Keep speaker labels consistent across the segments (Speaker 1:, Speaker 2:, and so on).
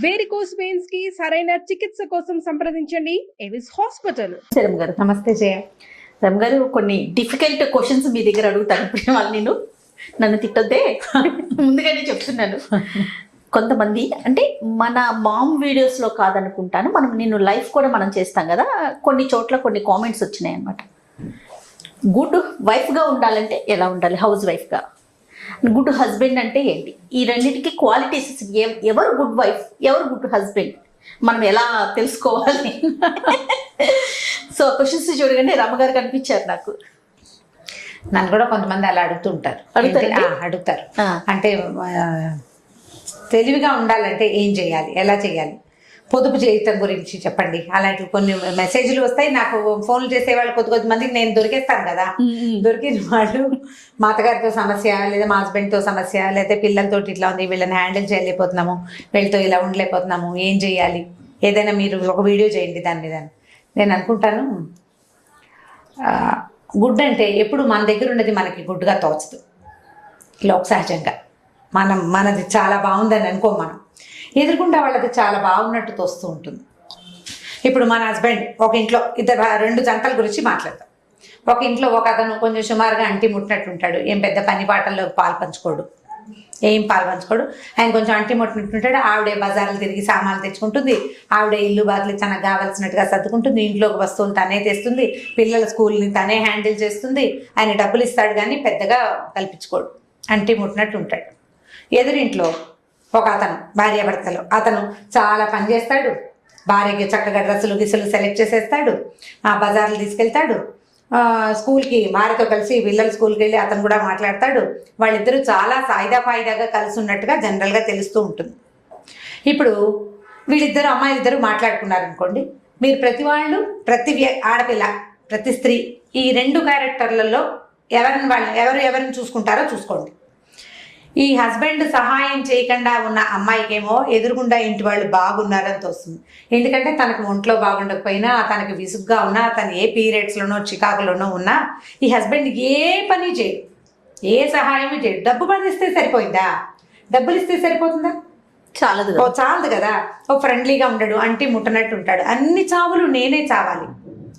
Speaker 1: Varicose veins కి సరైన చికిత్స కోసం సంప్రదించండి ఎవిస్ హాస్పిటల్.
Speaker 2: శరం గారు నమస్తే. జయ శరం గారు, కొన్ని డిఫికల్ట్ క్వశ్చన్స్ మీ దగ్గర అడుగుతాను. ఇప్పుడు వాళ్ళు నన్ను తిట్టొద్దే, ముందుగానే చెప్తున్నాను. కొంతమంది అంటే మన మామ్ వీడియోస్లో కాదనుకుంటాను, నేను లైఫ్ కూడా మనం చేస్తాం కదా, కొన్ని చోట్ల కొన్ని కామెంట్స్ వచ్చినాయి అనమాట. గుడ్ వైఫ్గా ఉండాలంటే ఎలా ఉండాలి, హౌస్ వైఫ్గా, గుడ్ హస్బెండ్ అంటే ఏంటి, ఈ రెండింటికి క్వాలిటీస్, ఎవరు గుడ్ వైఫ్, ఎవరు గుడ్ హస్బెండ్, మనం ఎలా తెలుసుకోవాలి? సో క్వశ్చన్స్ చూడగానే రమ్మగారు కనిపించారు నాకు.
Speaker 3: నన్ను కూడా కొంతమంది అలా అడుగుతుంటారు. అడుగుతారు అంటే తెలివిగా ఉండాలంటే ఏం చేయాలి, ఎలా చేయాలి, పొదుపు చేయటం గురించి చెప్పండి. అలాంటి కొన్ని మెసేజ్లు వస్తాయి నాకు. ఫోన్లు చేసేవాళ్ళు కొద్ది మందికి నేను దొరికేస్తాను కదా. దొరికిన వాళ్ళు మా అత్తగారితో సమస్య, లేదా మా హస్బెండ్తో సమస్య, లేదా పిల్లలతో ఇట్లా ఉంది, వీళ్ళని హ్యాండిల్ చేయలేకపోతున్నాము, వీళ్ళతో ఇలా ఉండలేకపోతున్నాము, ఏం చేయాలి, ఏదైనా మీరు ఒక వీడియో చేయండి దాని మీద. నేను అనుకుంటాను, గుడ్ అంటే ఎప్పుడు మన దగ్గర ఉన్నది మనకి గుడ్గా తోచదు. లోక సహజంగా మనది చాలా బాగుందని అనుకోం, మనం ఎదుర్కొంటే వాళ్ళది చాలా బాగున్నట్టు తోస్తూ ఉంటుంది. ఇప్పుడు మన హస్బెండ్ ఒక ఇంట్లో రెండు జంటల గురించి మాట్లాడతాం. ఒక ఇంట్లో ఒక అతను కొంచెం సుమారుగా అంటి ముట్టినట్టు ఉంటాడు, ఏం పెద్ద పని పాటల్లో పాలు పంచుకోడు. ఆయన కొంచెం అంటి ముట్టినట్టుంటాడు. ఆవిడే బజార్లు తిరిగి సామాన్లు తెచ్చుకుంటుంది, ఆవిడే ఇల్లు బాధలు తనకు కావాల్సినట్టుగా సర్దుకుంటుంది, ఇంట్లోకి వస్తువులు తనే తెస్తుంది, పిల్లల స్కూల్ని తనే హ్యాండిల్ చేస్తుంది. ఆయన డబ్బులు ఇస్తాడు కానీ పెద్దగా కల్పించుకోడు, అంటి ముట్టినట్టు ఉంటాడు. ఎదురింట్లో ఒక అతను, భార్యాభర్తలు, అతను చాలా పని చేస్తాడు, భార్యకి చక్కగా డ్రెస్సులు గిసులు సెలెక్ట్ చేసేస్తాడు, బజార్లు తీసుకెళ్తాడు, స్కూల్కి భార్యతో కలిసి పిల్లలు స్కూల్కి వెళ్ళి అతను కూడా మాట్లాడతాడు. వాళ్ళిద్దరూ చాలా ఫాయిదాగా కలిసి ఉన్నట్టుగా జనరల్గా తెలుస్తూ ఉంటుంది. ఇప్పుడు వీళ్ళిద్దరు అమ్మాయిలిద్దరూ మాట్లాడుకున్నారనుకోండి, మీరు ప్రతి ఆడపిల్ల, ప్రతి స్త్రీ ఈ రెండు క్యారెక్టర్లలో ఎవరిని చూసుకుంటారో చూసుకోండి. ఈ హస్బెండ్ సహాయం చేయకుండా ఉన్న అమ్మాయికేమో ఎదురుగుండా ఇంటి వాళ్ళు బాగున్నారని తోస్తుంది. ఎందుకంటే తనకు ఒంట్లో బాగుండకపోయినా, తనకు విసుగ్గా ఉన్నా, తను ఏ పీరియడ్స్లోనో చికాకులోనో ఉన్నా ఈ హస్బెండ్ ఏ పని చేయడు, ఏ సహాయం చేయడు. డబ్బు పండిస్తే సరిపోయిందా, డబ్బులు ఇస్తే సరిపోతుందా? చాలదు కదా. ఓ ఫ్రెండ్లీగా ఉండడు, అంటి ముట్టనట్టు ఉంటాడు, అన్ని చావులు నేనే చావాలి,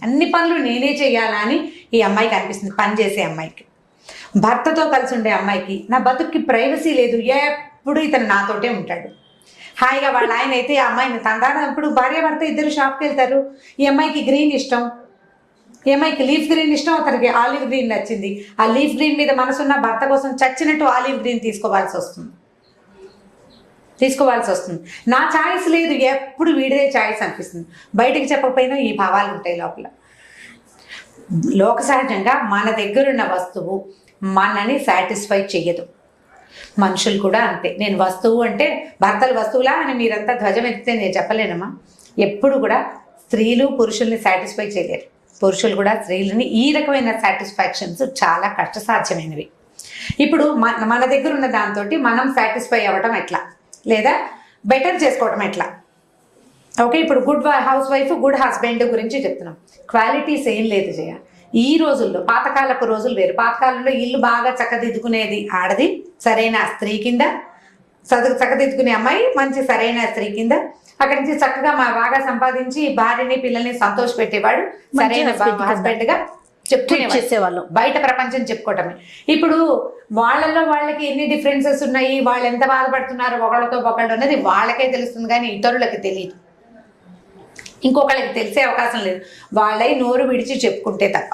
Speaker 3: అన్ని పనులు నేనే చేయాలా అని ఈ అమ్మాయికి అనిపిస్తుంది. పని చేసే అమ్మాయికి, భర్తతో కలిసి ఉండే అమ్మాయికి, నా బతుక్కి ప్రైవసీ లేదు, ఎప్పుడు ఇతను నాతోటే ఉంటాడు. హాయిగా వాళ్ళ ఆయన అయితే ఆ అమ్మాయిని తందాన, ఇప్పుడు భార్యాభర్త ఇద్దరు షాప్కి వెళ్తారు, ఈ అమ్మాయికి గ్రీన్ ఇష్టం, ఈ అమ్మాయికి లీఫ్ గ్రీన్ ఇష్టం, అతనికి ఆలివ్ గ్రీన్ నచ్చింది. ఆ లీఫ్ గ్రీన్ మీద మనసున్న భర్త కోసం చచ్చినట్టు ఆలివ్ గ్రీన్ తీసుకోవాల్సి వస్తుంది. నా ఛాయిస్ లేదు, ఎప్పుడు వీడిదే ఛాయిస్ అనిపిస్తుంది. బయటకు చెప్పకపోయినా ఈ భావాలు ఉంటాయి లోపల. లోక సహజంగా మన దగ్గరున్న వస్తువు మనని సాటిస్ఫై చెయ్యదు. మనుషులు కూడా అంతే. నేను వస్తువు అంటే భర్తలు వస్తువులా అని మీరంతా ధ్వజం ఎత్తితే నేను చెప్పలేనమ్మా. ఎప్పుడు కూడా స్త్రీలు పురుషుల్ని సాటిస్ఫై చేయలేరు, పురుషులు కూడా స్త్రీలని. ఈ రకమైన సాటిస్ఫాక్షన్స్ చాలా కష్టసాధ్యమైనవి. ఇప్పుడు మన దగ్గర ఉన్న దాంతో మనం సాటిస్ఫై అవ్వటం ఎట్లా, లేదా బెటర్ చేసుకోవటం ఎట్లా? ఓకే, ఇప్పుడు good house wife, good husband గురించి చెప్తున్నాం. క్వాలిటీస్ ఏం లేదు జయ. ఈ రోజుల్లో పాతకాలపు రోజులు వేరు. పాతకాలంలో ఇల్లు బాగా చక్కదిద్దుకునేది ఆడది, సరైన స్త్రీ కింద. చక్కదిద్దుకునే అమ్మాయి మంచి సరైన స్త్రీ కింద. అక్కడి నుంచి చక్కగా బాగా సంపాదించి భార్యని పిల్లల్ని సంతోష పెట్టేవాడు, సరైన హస్బెండ్ గా చెప్పుకునేవాళ్ళు. బయట ప్రపంచం చెప్పుకోవటమే. ఇప్పుడు వాళ్ళకి ఎన్ని డిఫరెన్సెస్ ఉన్నాయి, వాళ్ళు ఎంత బాధపడుతున్నారు ఒకళ్ళతో ఒకళ్ళు అన్నది వాళ్ళకే తెలుస్తుంది కానీ ఇతరులకి తెలియదు, ఇంకొకళ్ళకి తెలిసే అవకాశం లేదు. వాళ్ళై నోరు విడిచి చెప్పుకుంటే తప్ప.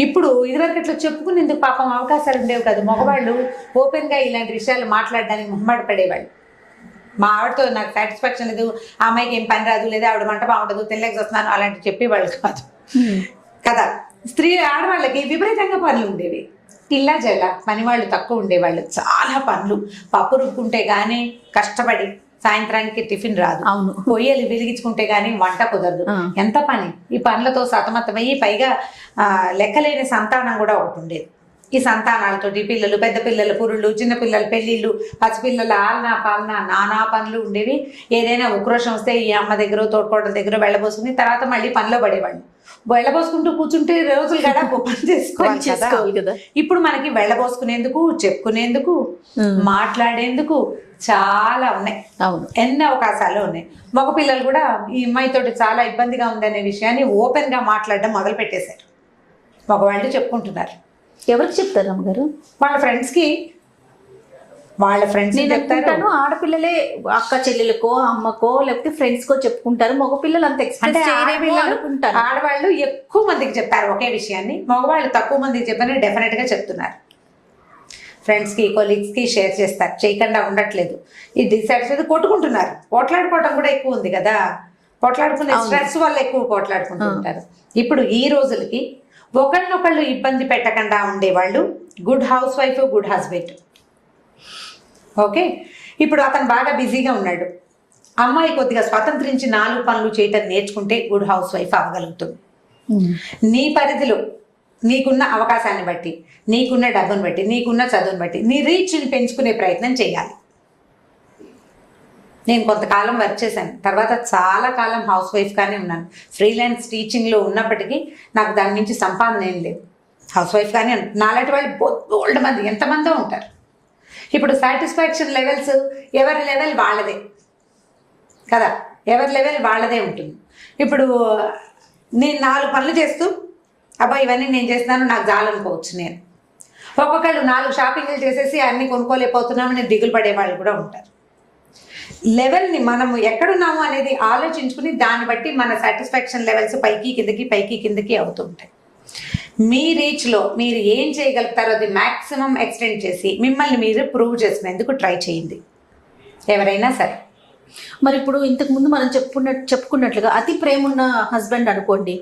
Speaker 3: ఇప్పుడు ఇదివరకు ఇట్లా చెప్పుకునేందుకు పాపం అవకాశాలు ఉండేవి కాదు. మగవాళ్ళు ఓపెన్గా ఇలాంటి విషయాలు మాట్లాడడానికి మొహమాట పడేవాళ్ళు. మా ఆవిడతో నాకు సాటిస్ఫాక్షన్ లేదు, ఆ అమ్మాయికి ఏం పని రాదు, లేదా ఆవిడ మంట బాగుండదు, తెల్లకి వస్తున్నాను అలాంటి చెప్పేవాళ్ళు కాదు కదా. ఆడవాళ్ళకి విపరీతంగా పనులు ఉండేవి. ఇల్లా జల్ల పనివాళ్ళు తక్కువ ఉండేవాళ్ళు, చాలా పనులు. పప్పు రుక్కుంటే కానీ కష్టపడి సాయంత్రానికి టిఫిన్ రాదు, అవును, పొయ్యలు వెలిగించుకుంటే గానీ వంట కుదరదు, ఎంత పని. ఈ పనులతో సతమతమయ్యి పైగా లెక్కలేని సంతానం కూడా ఒకటి ఉండేది. ఈ సంతానాలతోటి పిల్లలు, పెద్ద పిల్లల పురుళ్ళు, చిన్నపిల్లల పెళ్ళిళ్ళు, పసిపిల్లల ఆలనా పాలన, నానా పనులు ఉండేవి. ఏదైనా ఉక్రోషం వస్తే ఈ అమ్మ దగ్గర తోడుకోవడం దగ్గర వెళ్ళబోసుకుని తర్వాత మళ్ళీ పనిలో పడేవాళ్ళు. వెళ్ళబోసుకుంటూ కూర్చుంటే రోజులు గడా పని చేసుకోవాలి కదా. ఇప్పుడు మనకి వెళ్ళబోసుకునేందుకు, చెప్పుకునేందుకు, మాట్లాడేందుకు చాలా ఉన్నాయి.
Speaker 2: అవును.
Speaker 3: ఎన్ని అవకాశాలు ఉన్నాయి. మగ పిల్లలు కూడా ఈ అమ్మాయితోటి చాలా ఇబ్బందిగా ఉందనే విషయాన్ని ఓపెన్ గా మాట్లాడడం మొదలు పెట్టేశారు. మగవాళ్ళు చెప్పుకుంటున్నారు.
Speaker 2: ఎవరికి చెప్తారు అమ్మగారు?
Speaker 3: వాళ్ళ ఫ్రెండ్స్ కి, వాళ్ళ ఫ్రెండ్స్
Speaker 2: నేను
Speaker 3: చెప్తారు.
Speaker 2: చెప్తాను, ఆడపిల్లలే అక్క చెల్లెలకో అమ్మకో లేకపోతే ఫ్రెండ్స్ కో చెప్పుకుంటారు. మగ పిల్లలు అంత
Speaker 3: అంటే
Speaker 2: ఎక్స్ప్రెస్ చేయరేమో అనుకుంటారు.
Speaker 3: ఆడవాళ్ళు ఎక్కువ మందికి చెప్తారు ఒకే విషయాన్ని, మగవాళ్ళు తక్కువ మందికి చెప్పని డెఫినెట్ గా చెప్తున్నారు. ఫ్రెండ్స్కి, కొలీగ్స్కి షేర్ చేస్తారు, చేయకుండా ఉండట్లేదు. ఈ డిసాటిస్ఫైడ్ కొట్టుకుంటున్నారు. పోట్లాడుకోవటం కూడా ఎక్కువ ఉంది కదా, పోట్లాడుకునే స్ట్రెస్ వల్ల ఎక్కువ పోట్లాడుకుంటూ ఉంటారు. ఇప్పుడు ఈ రోజులకి ఒకళ్ళనొకళ్ళు ఇబ్బంది పెట్టకుండా ఉండేవాళ్ళు good house wife, good husband. Okay, ఇప్పుడు అతను బాగా బిజీగా ఉన్నాడు, అమ్మాయి కొద్దిగా స్వతంత్రించి 4 పనులు చేయటం నేర్చుకుంటే గుడ్ హౌస్ వైఫ్ అవ్వగలుగుతుంది. నీ పరిధిలో నీకున్న అవకాశాన్ని బట్టి, నీకున్న డబ్బును బట్టి, నీకున్న చదువుని బట్టి నీ రీచ్ని పెంచుకునే ప్రయత్నం చేయాలి. నేను కొంతకాలం వర్క్ చేశాను, తర్వాత చాలా కాలం హౌస్ వైఫ్గానే ఉన్నాను. ఫ్రీలాన్స్ టీచింగ్లో ఉన్నప్పటికీ నాకు దాని నుంచి సంపాదన ఏం లేదు. హౌస్ వైఫ్గానే నాలాంటి వాళ్ళు బోల్డ్ మంది ఎంతమందో ఉంటారు. ఇప్పుడు సాటిస్ఫాక్షన్ లెవెల్స్ ఎవరి లెవెల్ వాళ్ళదే కదా, ఎవరి లెవెల్ వాళ్ళదే ఉంటుంది. ఇప్పుడు నేను 4 పనులు చేస్తూ అబ్బా ఇవన్నీ నేను చేస్తున్నాను నాకు చాలనుకోవచ్చు. నేను ఒక్కొక్కళ్ళు 4 షాపింగ్లు చేసేసి అన్నీ కొనుక్కోలేకపోతున్నామని దిగులు పడేవాళ్ళు కూడా ఉంటారు. లెవెల్ని మనము ఎక్కడున్నాము అనేది ఆలోచించుకుని దాన్ని బట్టి మన సాటిస్ఫాక్షన్ లెవెల్స్ పైకి కిందకి అవుతూ ఉంటాయి. మీ రీచ్లో మీరు ఏం చేయగలుగుతారో అది మ్యాక్సిమం ఎక్స్టెండ్ చేసి మిమ్మల్ని మీరు ప్రూవ్ చేసుకునేందుకు ట్రై చేయండి ఎవరైనా సరే.
Speaker 2: మరి ఇప్పుడు ఇంతకు ముందు మనం చెప్పుకున్నట్లుగా అతి ప్రేమ ఉన్న హస్బెండ్ అనుకోండి,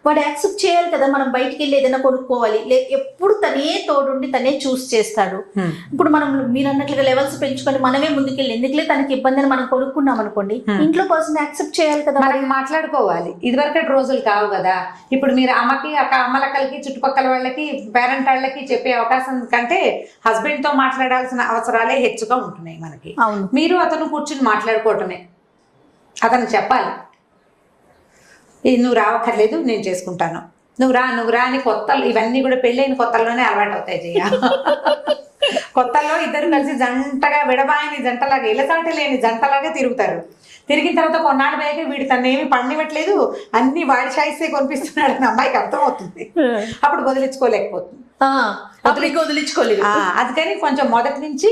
Speaker 2: వాడు యాక్సెప్ట్ చేయాలి కదా. మనం బయటికి వెళ్ళి ఏదైనా కొనుక్కోవాలి, ఎప్పుడు తనే తోడుండి తనే చూస్ చేస్తాడు. ఇప్పుడు మనం మీరు అన్నట్లుగా లెవెల్స్ పెంచుకొని మనమే ముందుకెళ్ళి ఎందుకులే తనకి ఇబ్బంది అని మనం కొనుక్కున్నాం అనుకోండి, ఇంట్లో పర్సన్ యాక్సెప్ట్ చేయాలి కదా.
Speaker 3: మనం మాట్లాడుకోవాలి. ఇదివరకటి రోజులు కావు కదా. ఇప్పుడు మీరు అమ్మలక్కలకి చుట్టుపక్కల వాళ్ళకి పేరెంట్ వాళ్ళకి చెప్పే అవకాశం కంటే హస్బెండ్ తో మాట్లాడాల్సిన అవసరాలే హెచ్చుగా ఉంటున్నాయి మనకి. మీరు అతను కూర్చుని మాట్లాడుకోవటమే, అతను చెప్పాలి ఇది నువ్వు రావక్కర్లేదు నేను చేసుకుంటాను, నువ్వు రా అని కొత్తలు ఇవన్నీ కూడా పెళ్ళైన కొత్తల్లోనే అలవాటు అవుతాయి చెయ్య. కొత్తల్లో ఇద్దరు కలిసి జంటగా విడబాయని జంటలాగా ఇలసాటి లేని జంటలాగా తిరుగుతారు. తిరిగిన తర్వాత కొన్నాళ్ళు పోయాక వీడు తనేమి పండివ్వట్లేదు, అన్ని వాడి చాయిసే కొనిపిస్తున్నాడు అని అమ్మాయికి అర్థమవుతుంది. అప్పుడు వదిలించుకోలేకపోతుంది,
Speaker 2: వదిలించుకోలేదు.
Speaker 3: అందుకని కొంచెం మొదటి నుంచి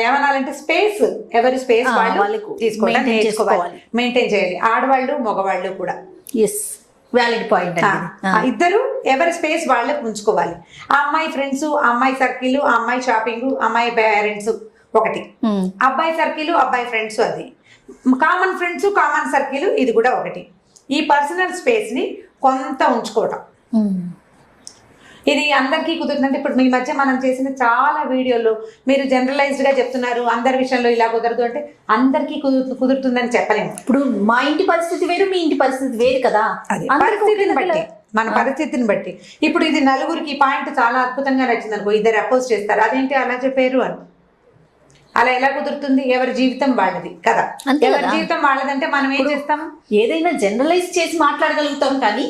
Speaker 3: ఏమనాలంటే స్పేస్, ఎవరి స్పేస్ వాళ్ళు తీసుకోవడం నేర్చుకోవాలి, మెయింటైన్ చేయాలి. ఆడవాళ్ళు మగవాళ్ళు కూడా.
Speaker 2: Valid point.
Speaker 3: ఇద్దరు ఎవరి స్పేస్ వాళ్ళకి ఉంచుకోవాలి. ఆ అమ్మాయి ఫ్రెండ్స్, ఆ అమ్మాయి సర్కిల్, ఆ అమ్మాయి షాపింగ్, అమ్మాయి పేరెంట్స్ ఒకటి, అబ్బాయి సర్కిల్ అబ్బాయి ఫ్రెండ్స్ అది కామన్ ఫ్రెండ్స్ కామన్ సర్కిల్ ఇది కూడా ఒకటి. ఈ పర్సనల్ స్పేస్ ని కొంత ఉంచుకోవటం ఇది అందరికీ కుదురుతుందంటే ఇప్పుడు మీ మధ్య మనం చేసిన చాలా వీడియోలు మీరు జనరలైజ్డ్ గా చెప్తున్నారు అందరి విషయంలో ఇలా కుదరదు అంటే అందరికీ కుదురుతుందని చెప్పలేము.
Speaker 2: ఇప్పుడు మా ఇంటి పరిస్థితి వేరు, మీ ఇంటి పరిస్థితి వేరు కదా.
Speaker 3: పరిస్థితిని బట్టి, మన పరిస్థితిని బట్టి. ఇప్పుడు ఇది నలుగురికి పాయింట్ చాలా అద్భుతంగా నచ్చింది అనుకో, ఇద్దరు అపోజ్ చేస్తారు, అదేంటి అలా చెప్పారు అని. అలా ఎలా కుదురుతుంది? ఎవరి జీవితం వాళ్ళది కదా. ఎవరి జీవితం వాళ్ళదంటే మనం ఏం చేస్తాం?
Speaker 2: ఏదైనా జనరలైజ్ చేసి మాట్లాడగలుగుతాం కానీ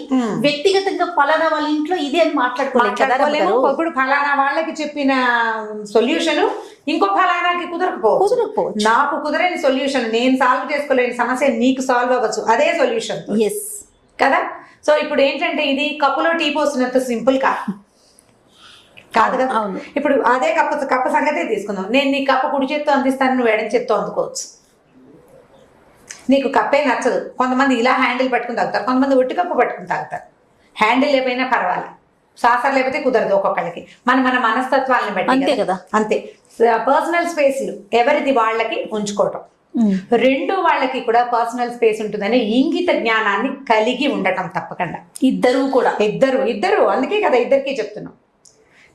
Speaker 2: వ్యక్తిగతంగా ఫలానా వాళ్ళ ఇంట్లో ఇది అని మాట్లాడుకోలేము.
Speaker 3: ఇప్పుడు ఫలానా వాళ్ళకి చెప్పిన సొల్యూషన్ ఇంకో ఫలానాకి కుదరకపోవచ్చు. నాకు కుదరని సొల్యూషన్, నేను సాల్వ్ చేసుకోలేని సమస్య నీకు సాల్వ్ అవ్వచ్చు, అదే సొల్యూషన్ కదా. సో ఇప్పుడు ఏంటంటే ఇది కప్పులో టీ పోసినంత సింపుల్ కాదు కదా. ఇప్పుడు అదే కప్పు సంగతే తీసుకుందాం. నేను నీ కప్పు కుడి చేత్తో అందిస్తాను, నువ్వు ఎడం చేత్తో అందుకోవచ్చు. నీకు కప్పే నచ్చదు, కొంతమంది ఇలా హ్యాండిల్ పట్టుకుని తాగుతారు, కొంతమంది ఒట్టి కప్పు పట్టుకుని తాగుతారు. హ్యాండిల్ లేకపోయినా పర్వాలేదు, సాసర్ లేకపోతే కుదరదు ఒక్కొక్కళ్ళకి. మన మనస్తత్వాలను బట్టి అంతే కదా. అంతే పర్సనల్ స్పేస్లు ఎవరిది వాళ్ళకి ఉంచుకోవటం. రెండు వాళ్ళకి కూడా పర్సనల్ స్పేస్ ఉంటుందని ఇంగిత జ్ఞానాన్ని కలిగి ఉండటం తప్పకుండా. ఇద్దరు అందుకే కదా ఇద్దరికి చెప్తున్నాం.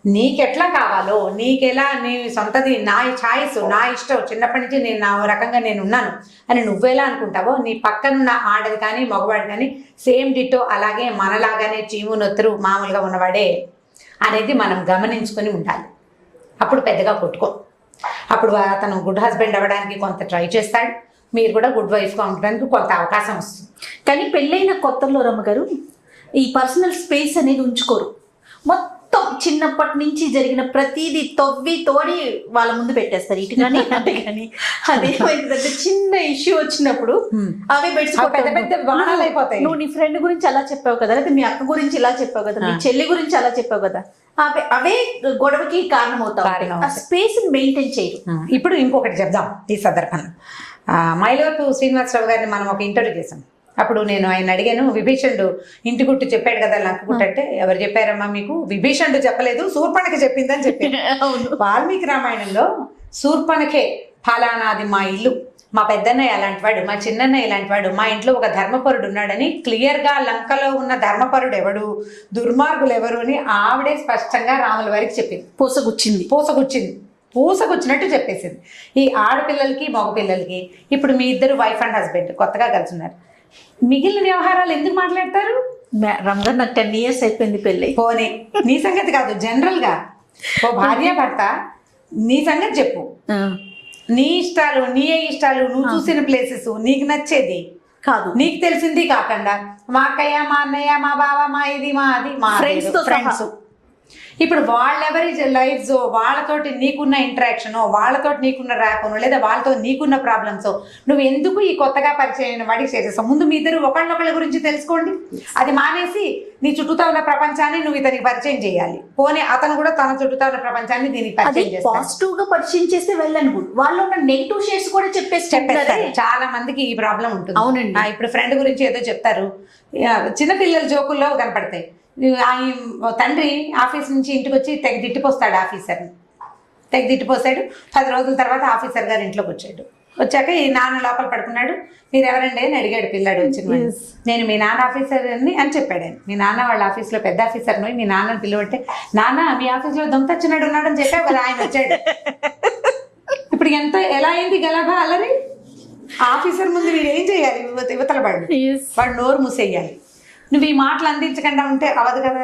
Speaker 3: నీకెట్లా కావాలో, నీకెలా నీ సొంతది, నా ఛాయిస్, నా ఇష్టం, చిన్నప్పటి నుంచి నేను నా రకంగా నేను ఉన్నాను అని నువ్వెలా అనుకుంటావో నీ పక్కనున్న ఆడది కానీ మగవాడు కానీ సేమ్ డిటో అలాగే మనలాగానే చీము నొత్తురు మామూలుగా ఉన్నవాడే అనేది మనం గమనించుకొని ఉండాలి. అప్పుడు పెద్దగా కొట్టుకో. అప్పుడు అతను గుడ్ హస్బెండ్ అవ్వడానికి కొంత ట్రై చేస్తాడు, మీరు కూడా గుడ్ వైఫ్గా ఉండడానికి కొంత అవకాశం వస్తుంది.
Speaker 2: కానీ పెళ్ళైన కొత్తలో రమ్మగారు ఈ పర్సనల్ స్పేస్ అనేది ఉంచుకోరు. మొత్తం చిన్నప్పటి నుంచి జరిగిన ప్రతిదీ తవ్వి తోడి వాళ్ళ ముందు పెట్టేస్తారు, ఇటు కానీ అంటే కానీ. అదేమైందంటే చిన్న ఇష్యూ వచ్చినప్పుడు అవే బెడ్స్
Speaker 3: పెద్ద పెద్ద బాణాలు అయిపోతాయి.
Speaker 2: నువ్వు నీ ఫ్రెండ్ గురించి అలా చెప్పావు కదా, లేకపోతే మీ అక్క గురించి ఇలా చెప్పావు కదా, మీ చెల్లి గురించి అలా చెప్పావు కదా, అవే గొడవకి కారణం అవుతాయి. ఆ స్పేస్ మెయింటైన్ చేయరు.
Speaker 3: ఇప్పుడు ఇంకొకటి చెప్దాం ఈ సందర్భంలో. మైలవరపు శ్రీనివాసరావు గారిని మనం ఒక ఇంటర్వ్యూ చేసాం. అప్పుడు నేను ఆయన అడిగాను, విభీషణుడు ఇంటి గుట్టు చెప్పాడు కదా లంక గుట్టు అంటే, ఎవరు చెప్పారమ్మా మీకు? విభీషణుడు చెప్పలేదు, శూర్పణఖ చెప్పిందని చెప్పారు. వాల్మీకి రామాయణంలో శూర్పణఖే ఫలానాది మా ఇల్లు, మా పెద్దన్నయ్య అలాంటి వాడు, మా చిన్నన్నయ్య ఇలాంటి వాడు, మా ఇంట్లో ఒక ధర్మపరుడు ఉన్నాడని క్లియర్ గా లంకలో ఉన్న ధర్మపరుడు ఎవడు, దుర్మార్గులు ఎవరు అని ఆవిడే స్పష్టంగా రాముల వారికి చెప్పింది. పూసగుచ్చినట్టు చెప్పేసింది. ఈ ఆడపిల్లలకి మగపిల్లలకి ఇప్పుడు మీ ఇద్దరు వైఫ్ అండ్ హస్బెండ్ కొత్తగా కలిసి ఉన్నారు, మిగిలిన వ్యవహారాలు ఎందుకు మాట్లాడతారు?
Speaker 2: రంజాన్ నాకు 10 years అయిపోయింది పెళ్ళి.
Speaker 3: పోనీ నీ సంగతి కాదు, జనరల్ గా ఓ భార్య భర్త నీ సంగతి చెప్పు. నీ ఇష్టాలు, నీ ఇష్టాలు, నువ్వు చూసిన ప్లేసెస్, నీకు నచ్చేది
Speaker 2: కాదు,
Speaker 3: నీకు తెలిసింది కాకుండా మా అక్కయ్య, మా అన్నయ్య, మా బావ, మా ఇది, మా అది, మా ఫ్రెండ్స్. ఇప్పుడు వాళ్ళెవరి లైఫ్స్, వాళ్ళతోటి నీకున్న ఇంటరాక్షనో, వాళ్ళతోటి నీకున్న ర్యాపనో, లేదా వాళ్ళతో నీకున్న ప్రాబ్లమ్స్, నువ్వు ఎందుకు ఈ కొత్తగా పరిచయం వాడికి చేసేస్తావు? ముందు మీ ఇద్దరు ఒకళ్ళొకళ్ళ గురించి తెలుసుకోండి. అది మానేసి నీ చుట్టూతా ఉన్న ప్రపంచాన్ని నువ్వు ఇతనికి పరిచయం చేయాలి. పోనీ అతను కూడా తన చుట్టూతా ఉన్న ప్రపంచాన్ని దీనికి పరిచయం చేస్తాడు.
Speaker 2: పాజిటివ్ గా పరిచయం చేస్తే వెళ్ళను, వాళ్ళు ఉన్న నెగిటివ్ షేడ్స్ కూడా చెప్పేస్తారు.
Speaker 3: చాలా మందికి ఈ ప్రాబ్లం ఉంటుంది.
Speaker 2: అవునండి.
Speaker 3: ఇప్పుడు ఫ్రెండ్ గురించి ఏదో చెప్తారు, చిన్నపిల్లల జోకుల్లో కనపడతాయి. తండ్రి ఆఫీస్ నుంచి ఇంటికి వచ్చి తెగ తిట్టిపోస్తాడు ఆఫీసర్ని, తెగ తిట్టిపోసాడు. 10 రోజుల తర్వాత ఆఫీసర్ గారు ఇంట్లోకి వచ్చాడు. వచ్చాక ఈ నాన్న లోపల పడుకున్నాడు. మీరు ఎవరండి అని అడిగాడు పిల్లాడు వచ్చిన. నేను మీ నాన్న ఆఫీసర్ అని చెప్పాడు ఆయన. మీ నాన్న వాళ్ళ ఆఫీస్లో పెద్ద ఆఫీసర్ మీ నాన్నని పిలువంటే, నాన్న మీ ఆఫీస్లో దొంగతచ్చినాడు ఉన్నాడని చెప్పావు కదా, ఆయన వచ్చాడు. ఇప్పుడు ఎలా అయింది గలభా అల్లరి? ఆఫీసర్ ముందు వీడు ఏం చేయాలి? యువతల వాడు నోరు మూసేయాలి. నువ్వు ఈ మాటలు అందించకుండా ఉంటే అవదు కదా.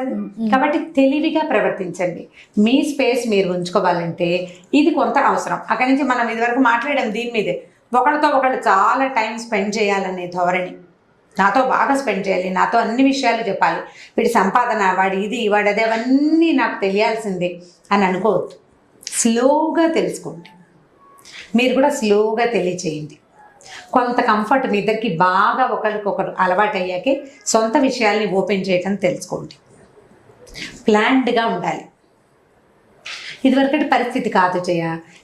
Speaker 3: కాబట్టి తెలివిగా ప్రవర్తించండి. మీ స్పేస్ మీరు ఉంచుకోవాలంటే ఇది కొంత అవసరం. అక్కడి నుంచి మనం ఇదివరకు మాట్లాడాం దీని మీదే. ఒకళ్ళతో ఒకళ్ళు చాలా టైం స్పెండ్ చేయాలనే ధోరణి, నాతో బాగా స్పెండ్ చేయాలి, నాతో అన్ని విషయాలు చెప్పాలి, వీడి సంపాదన, వాడి ఇది, వాడి అది, అవన్నీ నాకు తెలియాల్సిందే అని అనుకోవద్దు. స్లోగా తెలుసుకోండి. మీరు కూడా స్లోగా తెలియచేయండి. కొంత కంఫర్ట్ మీ ఇద్దరికి బాగా ఒకరికొకరు అలవాటు అయ్యాకే సొంత విషయాల్ని ఓపెన్ చేయటం తెలుసుకోండి. ప్లాన్డ్గా ఉండాలి. ఇదివరకటి పరిస్థితి కాదు జయ.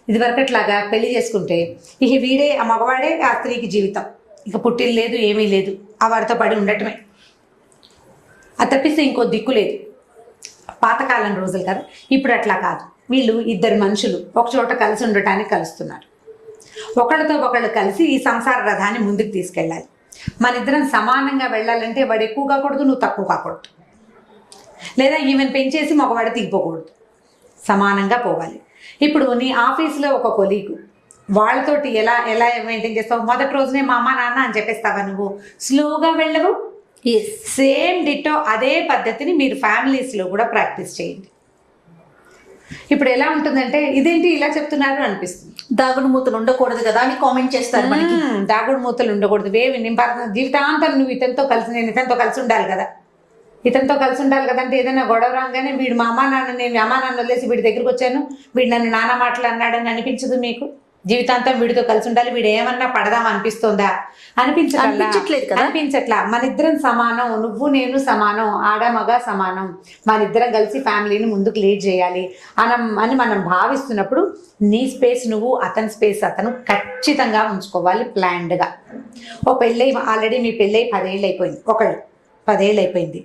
Speaker 3: ఇదివరకట్లాగా పెళ్లి చేసుకుంటే ఇక వీడే ఆ మగవాడే ఆ స్త్రీకి జీవితం, ఇక పుట్టిన లేదు, ఏమీ లేదు, ఆ వాడితో పడి ఉండటమే, అది తప్పిస్తే ఇంకో దిక్కు లేదు. పాతకాలం రోజులు కదా. ఇప్పుడు అట్లా కాదు. వీళ్ళు ఇద్దరు మనుషులు ఒక చోట కలిసి ఉండటానికి కలుస్తున్నారు. ఒకళ్ళతో ఒకళ్ళు కలిసి ఈ సంసార రథాన్ని ముందుకు తీసుకెళ్ళాలి. మన ఇద్దరం సమానంగా వెళ్ళాలంటే వాడు ఎక్కువ కాకూడదు, నువ్వు తక్కువ కాకూడదు, లేదా ఈవెన్ పెంచేసి మగవాడు దిగిపోకూడదు, సమానంగా పోవాలి. ఇప్పుడు నీ ఆఫీస్లో ఒక కొలీగు, వాళ్ళతోటి ఎలా ఎలా మెయింటైన్ చేస్తావు? మొదటి రోజునే మా అమ్మ నాన్న అని చెప్పేస్తావా నువ్వు? స్లోగా వెళ్ళవు. సేమ్ డిట్టో అదే పద్ధతిని మీరు ఫ్యామిలీస్లో కూడా ప్రాక్టీస్ చేయండి. ఇప్పుడు ఎలా ఉంటుందంటే, ఇదేంటి ఇలా చెప్తున్నారు అనిపిస్తుంది.
Speaker 2: దాగుడు మూతలు ఉండకూడదు కదా అని కామెంట్ చేస్తారు మనకి.
Speaker 3: దాగుడు మూతలు ఉండకూడదు. జీవితాంతం నువ్వు ఇతనితో కలిసి, నేను ఇతనితో కలిసి ఉండాలి కదా, ఇతనితో కలిసి ఉండాలి కదంటే ఏదైనా గొడవ రాగానే వీడు మా అమ్మా నాన్న, నేను అమ్మా నాన్న వదిలేసి వీడి దగ్గరికి వచ్చాను, వీడు నన్ను నానా మాటలు అన్నాడని అనిపించదు మీకు? జీవితాంతం వీడితో కలిసి ఉండాలి, వీడు ఏమన్నా పడదాం అనిపిస్తుందా?
Speaker 2: అనిపించట్లేదు కదా.
Speaker 3: అనిపించట్లా. మన ఇద్దరం సమానం, నువ్వు నేను సమానం, ఆడ మగ సమానం, మన ఇద్దరం కలిసి ఫ్యామిలీని ముందుకు లీడ్ చేయాలి అని మనం భావిస్తున్నప్పుడు నీ స్పేస్ నువ్వు, అతని స్పేస్ అతను ఖచ్చితంగా ఉంచుకోవాలి ప్లాన్డ్గా. ఓ పెళ్ళై ఆల్రెడీ మీ పెళ్ళై 10 ఏళ్ళు అయిపోయింది, ఒకళ్ళు 10 ఏళ్ళు అయిపోయింది.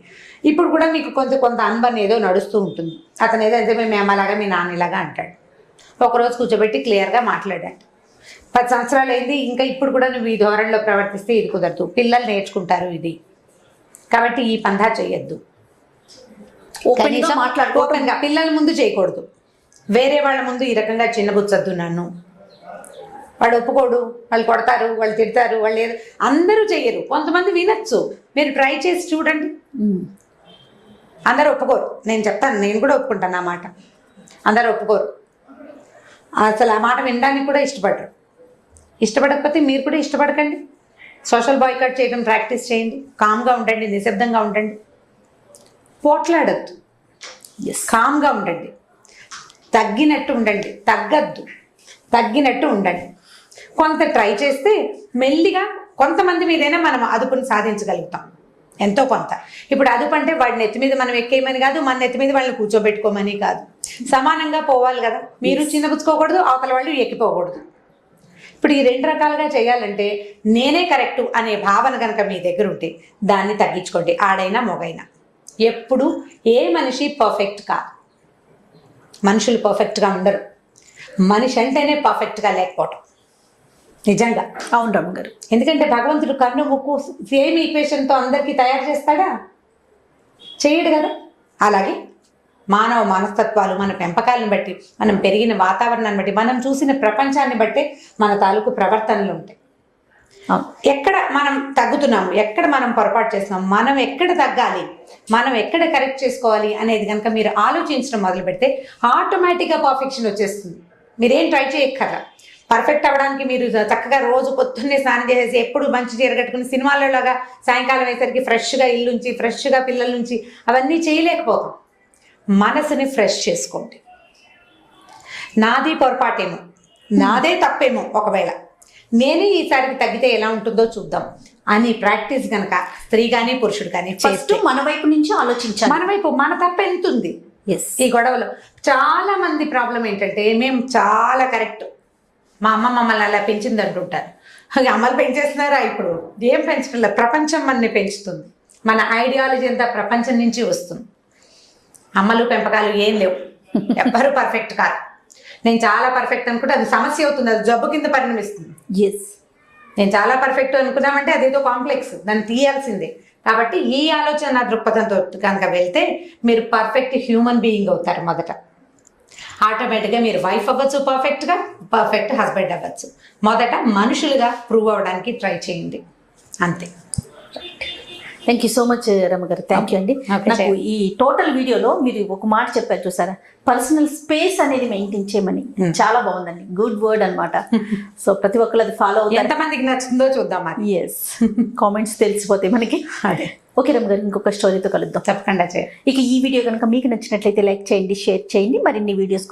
Speaker 3: ఇప్పుడు కూడా మీకు కొంత అనుభవం ఏదో నడుస్తూ ఉంటుంది. అతను ఏదో అయితే మీ అమ్మలాగా మీ నాన్నలాగా అంటాడు. ఒకరోజు కూర్చోబెట్టి క్లియర్గా మాట్లాడాడు. 10 సంవత్సరాలు అయింది, ఇంకా ఇప్పుడు కూడా నువ్వు ఈ ధోరణిలో ప్రవర్తిస్తే ఇది కుదరదు. పిల్లలు నేర్చుకుంటారు ఇది, కాబట్టి ఈ పందా చేయొద్దు. ఓపెన్గా పిల్లల ముందు చేయకూడదు, వేరే వాళ్ళ ముందు ఈ రకంగా చిన్నబుచ్చొద్దు నన్ను. వాడు ఒప్పుకోడు, వాళ్ళు కొడతారు, వాళ్ళు తిడతారు, వాళ్ళు అందరూ చెయ్యరు, కొంతమంది వినొచ్చు. మీరు ట్రై చేసి చూడండి. అందరూ ఒప్పుకోరు, నేను చెప్తాను, నేను కూడా ఒప్పుకుంటాను ఆ మాట. అందరూ ఒప్పుకోరు, అసలు ఆ మాట వినడానికి కూడా ఇష్టపడరు. ఇష్టపడకపోతే మీరు కూడా ఇష్టపడకండి. సోషల్ బాయ్కాట్ చేయడం ప్రాక్టీస్ చేయండి. కామ్గా ఉండండి, నిశ్శబ్దంగా ఉండండి, పోట్లాడద్దు. కామ్గా ఉండండి, తగ్గినట్టు ఉండండి, తగ్గినట్టు ఉండండి. కొంత ట్రై చేస్తే మెల్లిగా కొంతమంది మీదైనా మనం అదుపుని సాధించగలుగుతాం, ఎంతో కొంత. ఇప్పుడు అదుపు అంటే వాడి నెత్తి మీద మనం ఎక్కేయమని కాదు, మన నెత్తి మీద వాళ్ళని కూర్చోబెట్టుకోమని కాదు, సమానంగా పోవాలి కదా. మీరు చిన్నపుచ్చుకోకూడదు, అవతల వాళ్ళు ఎక్కిపోకూడదు. ఇప్పుడు ఈ 2 రకాలుగా చేయాలంటే నేనే కరెక్టు అనే భావన కనుక మీ దగ్గర ఉంటే దాన్ని తగ్గించుకోండి. ఆడైనా మొగైనా ఎప్పుడు ఏ మనిషి పర్ఫెక్ట్ కాదు, మనుషులు పర్ఫెక్ట్గా ఉండరు. మనిషి అంటేనే పర్ఫెక్ట్గా లేకపోవటం నిజంగా.
Speaker 2: అవును రమ్మగారు.
Speaker 3: ఎందుకంటే భగవంతుడు కన్ను ముక్కు సేమ్ ఈక్వేషన్తో అందరికీ తయారు చేస్తాడా? చేయడు కదా. అలాగే మానవ మనస్తత్వాలు, మన పెంపకాలను బట్టి, మనం పెరిగిన వాతావరణాన్ని బట్టి, మనం చూసిన ప్రపంచాన్ని బట్టి మన తాలూకు ప్రవర్తనలు ఉంటాయి. ఎక్కడ మనం తగ్గుతున్నాము, ఎక్కడ మనం పొరపాటు చేస్తున్నాం, మనం ఎక్కడ తగ్గాలి, మనం ఎక్కడ కరెక్ట్ చేసుకోవాలి అనేది కనుక మీరు ఆలోచించడం మొదలు పెడితే ఆటోమేటిక్గా పర్ఫెక్షన్ వచ్చేస్తుంది. మీరేం ట్రై చేయక్కర్లా. పర్ఫెక్ట్ అవ్వడానికి మీరు చక్కగా రోజు పొద్దున్నే స్నానం చేసేసి ఎప్పుడు మంచి చీర కట్టుకుని సినిమాలలాగా సాయంకాలం అయ్యేసరికి ఫ్రెష్గా ఇల్లు నుంచి, ఫ్రెష్గా పిల్లల నుంచి అవన్నీ చేయలేకపోతాం. మనసుని ఫ్రెష్ చేసుకోండి. నాది పొరపాటేమో, నాదే తప్పేమో, ఒకవేళ నేనే ఈసారికి తగ్గితే ఎలా ఉంటుందో చూద్దాం అని ప్రాక్టీస్ కనుక స్త్రీ కానీ పురుషుడు కానీ
Speaker 2: ఫస్ట్ మన వైపు నుంచి ఆలోచించాలి.
Speaker 3: మన వైపు మన తప్ప ఎంత ఉంది ఈ గొడవలో. చాలా మంది ప్రాబ్లం ఏంటంటే మేము చాలా కరెక్ట్, మా అమ్మ మమ్మల్ని అలా పెంచింది అంటుంటారు. అమ్మలు పెంచేస్తున్నారా? ఇప్పుడు ఏం పెంచడం లేదు, ప్రపంచం మనని పెంచుతుంది. మన ఐడియాలజీ అంతా ప్రపంచం నుంచి వస్తుంది. అమ్మలు పెంపకాలు ఏం లేవు, ఎవ్వరూ పర్ఫెక్ట్ కాదు. నేను చాలా పర్ఫెక్ట్ అనుకుంటే అది సమస్య అవుతుంది, అది జబ్బు కింద పరిణమిస్తుంది. నేను చాలా పర్ఫెక్ట్ అనుకున్నామంటే అదేదో కాంప్లెక్స్, దాన్ని తీయాల్సిందే. కాబట్టి ఈ ఆలోచన దృక్పథంతో కనుక వెళ్తే మీరు పర్ఫెక్ట్ హ్యూమన్ బీయింగ్ అవుతారు. మొదట ఆటోమేటిక్గా మీరు వైఫ్ అవ్వచ్చు, పర్ఫెక్ట్ హస్బెండ్ అవ్వచ్చు. మొదట మనుషులుగా ప్రూవ్ అవ్వడానికి ట్రై చేయండి, అంతే.
Speaker 2: థ్యాంక్ యూ సో మచ్ రమ్మగారు. థ్యాంక్ యూ అండి. నాకు ఈ టోటల్ వీడియోలో మీరు ఒక మాట చెప్పారు చూసారా, పర్సనల్ స్పేస్ అనేది మెయింటైన్ చేయమని. చాలా బాగుందండి, గుడ్ వర్డ్ అనమాట. సో ప్రతి ఒక్కరు అది ఫాలో అవుతారు.
Speaker 3: ఎంతమందికి నచ్చిందో చూద్దాం.
Speaker 2: ఎస్, కామెంట్స్ తెలిసిపోతాయి మనకి.
Speaker 3: అదే.
Speaker 2: ఓకే రమ్మగారు, ఇంకొక స్టోరీతో కలుద్దాం.
Speaker 3: తప్పకుండా.
Speaker 2: ఇక ఈ వీడియో కనుక మీకు నచ్చినట్లయితే లైక్ చేయండి, షేర్ చేయండి. మరిన్ని వీడియోస్